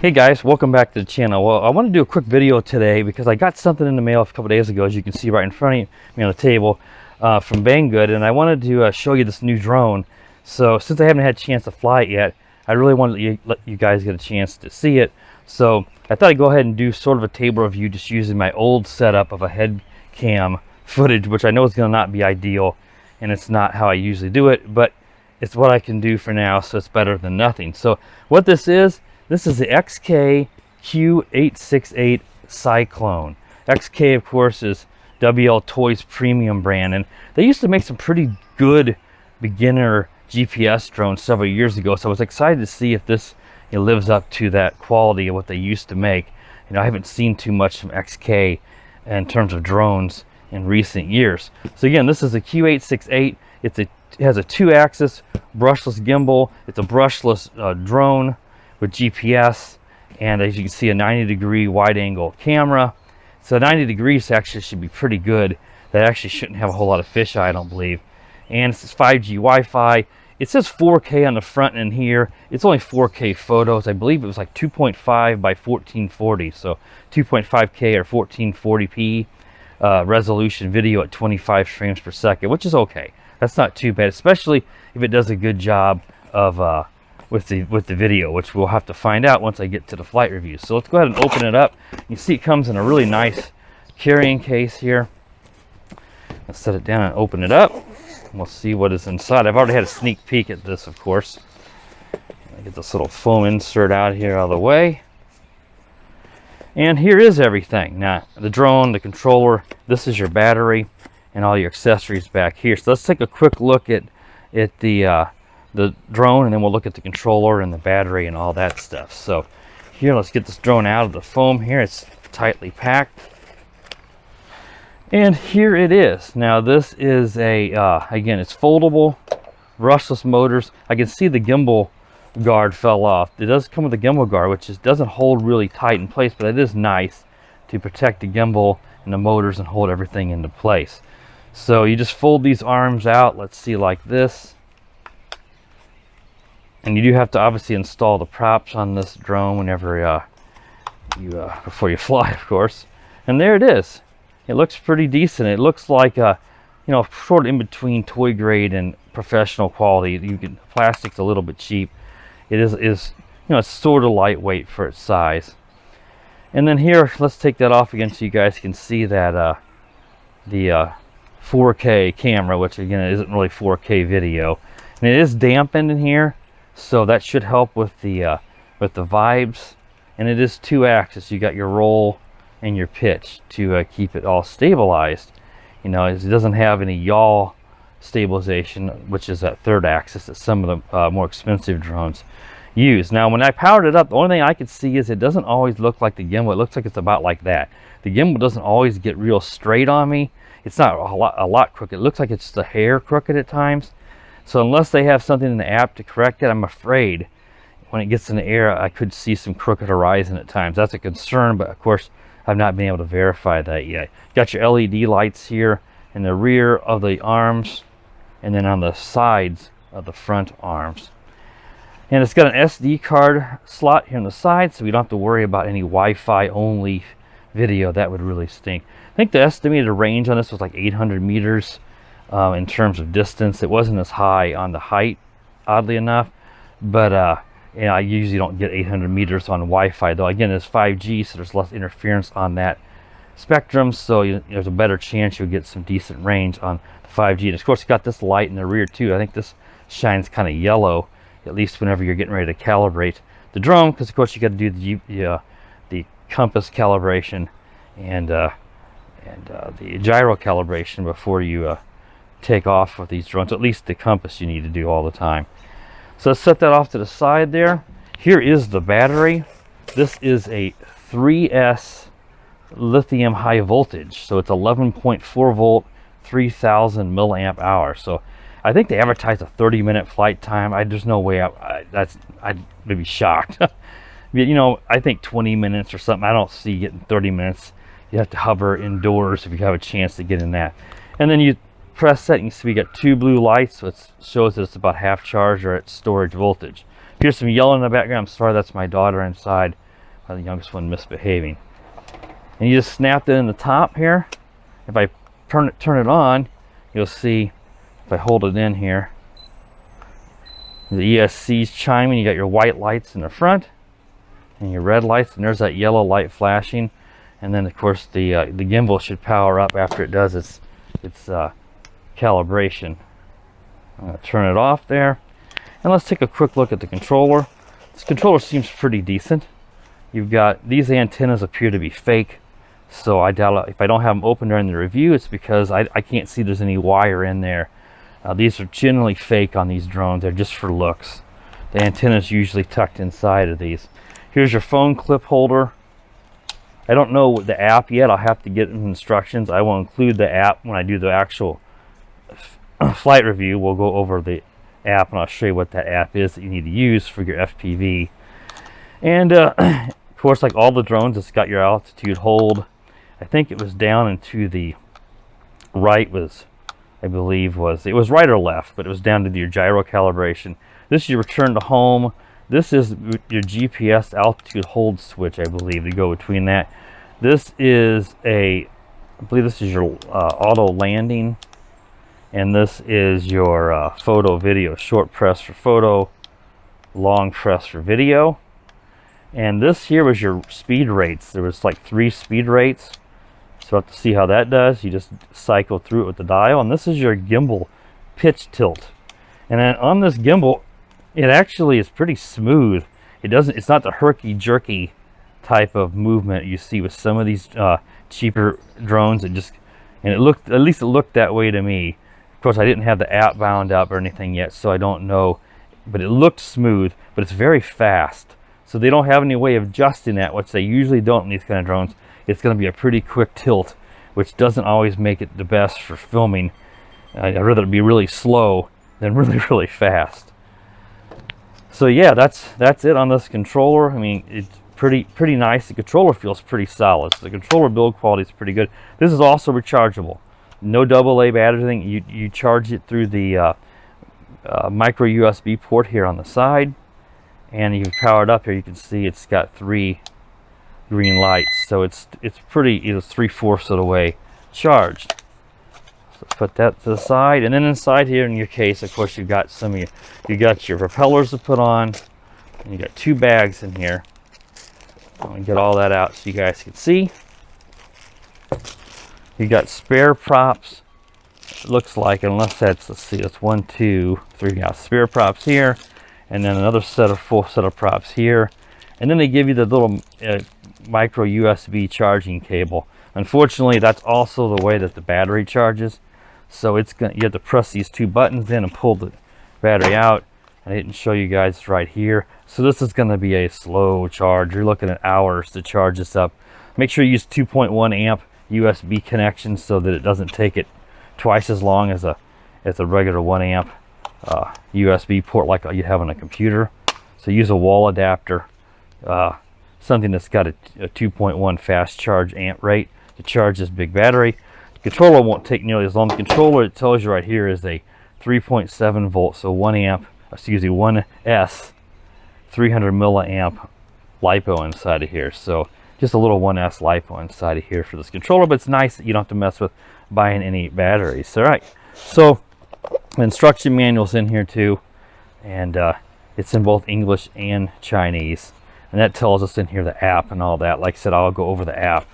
Hey guys, welcome back to the channel. Well, I want to do a quick video today because I got something in the mail a couple days ago, as you can see right in front of me on the table, from Banggood, and I wanted to show you this new drone. So since I haven't had a chance to fly it yet, I really wanted to let you guys get a chance to see it. So I thought I'd go ahead and do sort of a table review just using my old setup of a head cam footage, which I know is going to not be ideal, and it's not how I usually do it, but it's what I can do for now, so it's better than nothing. So what this is the XK Q868 Cyclone. XK, of course, is WL Toys premium brand, and they used to make some pretty good beginner GPS drones several years ago, so I was excited to see if this lives up to that quality of what they used to make. I haven't seen too much from XK in terms of drones in recent years. So again, this is a Q868. It has a 2-axis brushless gimbal. It's a brushless drone with GPS, and as you can see, a 90-degree wide-angle camera. So 90 degrees actually should be pretty good. That actually shouldn't have a whole lot of fisheye, I don't believe. And it's 5G Wi-Fi. It says 4K on the front end here. It's only 4K photos. I believe it was like 2.5 by 1440, so 2.5K or 1440p resolution video at 25 frames per second, which is okay. That's not too bad, especially if it does a good job of with the video, which we'll have to find out once I get to the flight review. So let's go ahead and open it up. You see it comes in a really nice carrying case here. Let's set it down and open it up. We'll see what is inside. I've already had a sneak peek at this, of course. I get this little foam insert out here out of the way. And here is everything. Now, the drone, the controller, this is your battery, and all your accessories back here. So let's take a quick look at the drone, and then we'll look at the controller and the battery and all that stuff. So here, let's get this drone out of the foam here. It's tightly packed. And here it is. Now this is a, again, it's foldable, brushless motors. I can see the gimbal guard fell off. It does come with a gimbal guard, which doesn't hold really tight in place, but it is nice to protect the gimbal and the motors and hold everything into place. So you just fold these arms out, let's see, like this. And you do have to obviously install the props on this drone whenever before you fly, of course. And there it is. It looks pretty decent. It looks like sort of in between toy grade and professional quality. Plastic's a little bit cheap. It is it's sort of lightweight for its size. And then here, let's take that off again so you guys can see that the 4K camera, which again isn't really 4K video, and it is dampened in here. So that should help with the vibes, and it is 2-axis. You got your roll and your pitch to keep it all stabilized. It doesn't have any yaw stabilization, which is that 3rd axis that some of the more expensive drones use. Now, when I powered it up, the only thing I could see is it doesn't always look like the gimbal. It looks like it's about like that. The gimbal doesn't always get real straight on me. It's not a lot crooked. It looks like it's just a hair crooked at times. So unless they have something in the app to correct it, I'm afraid when it gets in the air, I could see some crooked horizon at times. That's a concern, but of course, I've not been able to verify that yet. Got your LED lights here in the rear of the arms, and then on the sides of the front arms. And it's got an SD card slot here on the side, so we don't have to worry about any Wi-Fi only video. That would really stink. I think the estimated range on this was like 800 meters. In terms of distance. It wasn't as high on the height, oddly enough, but I usually don't get 800 meters on Wi-Fi, though. Again, it's 5G, so there's less interference on that spectrum, so there's a better chance you'll get some decent range on the 5G. And of course, you got this light in the rear too. I think this shines kind of yellow, at least whenever you're getting ready to calibrate the drone, because of course you got to do the compass calibration and the gyro calibration before you take off with these drones. At least the compass you need to do all the time. So let's set that off to the side there. Here is the battery. This is a 3S lithium high voltage, so it's 11.4 volt, 3000 milliamp hours. So I think they advertise a 30-minute flight time. There's no way I'd be shocked. I think 20 minutes or something. I don't see getting 30 minutes. You have to hover indoors if you have a chance to get in that. And then you press that, and you see we got 2 blue lights, so it shows that it's about half charged or at storage voltage. Here's some yellow in the background. I'm sorry, that's my daughter inside The youngest one misbehaving. And you just snap it in the top here. If I turn it on, you'll see, if I hold it in here, the ESC's chiming. You got your white lights in the front and your red lights, and there's that yellow light flashing. And then of course the gimbal should power up after it does its calibration. I'm going to turn it off there, and let's take a quick look at the controller. This controller seems pretty decent. You've got these antennas appear to be fake, so I doubt if I don't have them open during the review, it's because I can't see there's any wire in there. These are generally fake on these drones. They're just for looks. The antenna is usually tucked inside of these. Here's your phone clip holder. I don't know the app yet. I'll have to get instructions. I will include the app when I do the actual flight review. We'll go over the app and I'll show you what that app is that you need to use for your FPV. And of course, like all the drones, it's got your altitude hold. I think it was down into the right was, I believe it was right or left, but it was down to your gyro calibration. This is your return to home. This is your GPS altitude hold switch, I believe, to go between that. This is I believe this is your auto landing, and this is your photo video, short press for photo, long press for video. And this here was your speed rates. There was like 3 speed rates. So we'll have to see how that does. You just cycle through it with the dial. And this is your gimbal pitch tilt. And then on this gimbal, it actually is pretty smooth. It's not the herky-jerky type of movement you see with some of these cheaper drones. At least it looked that way to me. Of course, I didn't have the app bound up or anything yet, so I don't know. But it looked smooth, but it's very fast. So they don't have any way of adjusting that, which they usually don't in these kind of drones. It's going to be a pretty quick tilt, which doesn't always make it the best for filming. I'd rather it be really slow than really, really fast. So yeah, that's it on this controller. I mean, it's pretty nice. The controller feels pretty solid. So the controller build quality is pretty good. This is also rechargeable. No AA battery. You charge it through the micro USB port here on the side, and you power it up here. You can see it's got 3 green lights, so it's 3/4 of the way charged. So let's put that to the side, and then inside here in your case, of course, you've got you got your propellers to put on, and you got 2 bags in here. I'm gonna get all that out so you guys can see. You got spare props. It looks like, unless let's see, that's 1, 2, 3. You got spare props here, and then another full set of props here, and then they give you the little micro USB charging cable. Unfortunately, that's also the way that the battery charges. So you have to press these 2 buttons in and pull the battery out. I didn't show you guys right here. So this is going to be a slow charge. You're looking at hours to charge this up. Make sure you use 2.1 amp USB connection so that it doesn't take it twice as long as a regular 1 amp USB port like you have on a computer. So use a wall adapter, something that's got a 2.1 fast charge amp rate to charge this big battery. The controller won't take nearly as long. The controller, it tells you right here, is a 3.7 volt, so 1S 300 milliamp LiPo inside of here. So just a little 1S LiPo inside of here for this controller, but it's nice that you don't have to mess with buying any batteries. All right, so the instruction manual's in here too, and it's in both English and Chinese, and that tells us in here the app and all that. Like I said, I'll go over the app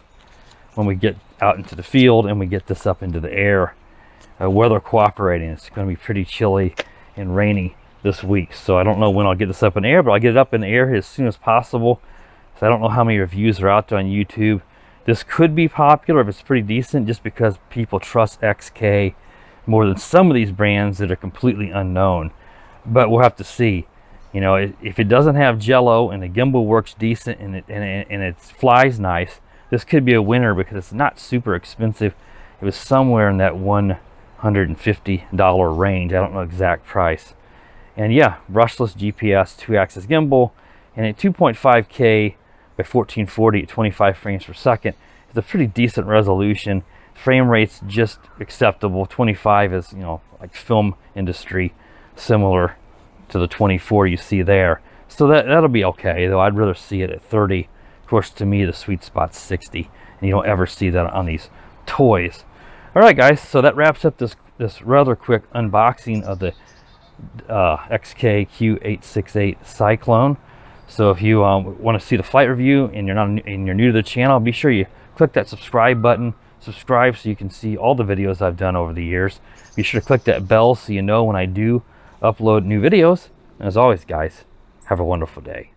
when we get out into the field and we get this up into the air. Weather cooperating, it's going to be pretty chilly and rainy this week, so I don't know when I'll get this up in the air, but I'll get it up in the air as soon as possible. So I don't know how many reviews are out there on YouTube. This could be popular if it's pretty decent, just because people trust XK more than some of these brands that are completely unknown. But we'll have to see. You know, if it doesn't have jello and the gimbal works decent and it flies nice, this could be a winner because it's not super expensive. It was somewhere in that $150 range. I don't know exact price. And yeah, brushless GPS 2-axis gimbal, and at 2.5K by 1440 at 25 frames per second. It's a pretty decent resolution. Frame rate's just acceptable. 25 is, you know, like film industry, similar to the 24 you see there. So that'll be okay, though I'd rather see it at 30. Of course, to me, the sweet spot's 60, and you don't ever see that on these toys. All right, guys, so that wraps up this rather quick unboxing of the XK Q868 Cyclone. So if you want to see the flight review and you're new to the channel, be sure you click that subscribe button. Subscribe so you can see all the videos I've done over the years. Be sure to click that bell so you know when I do upload new videos. And as always, guys, have a wonderful day.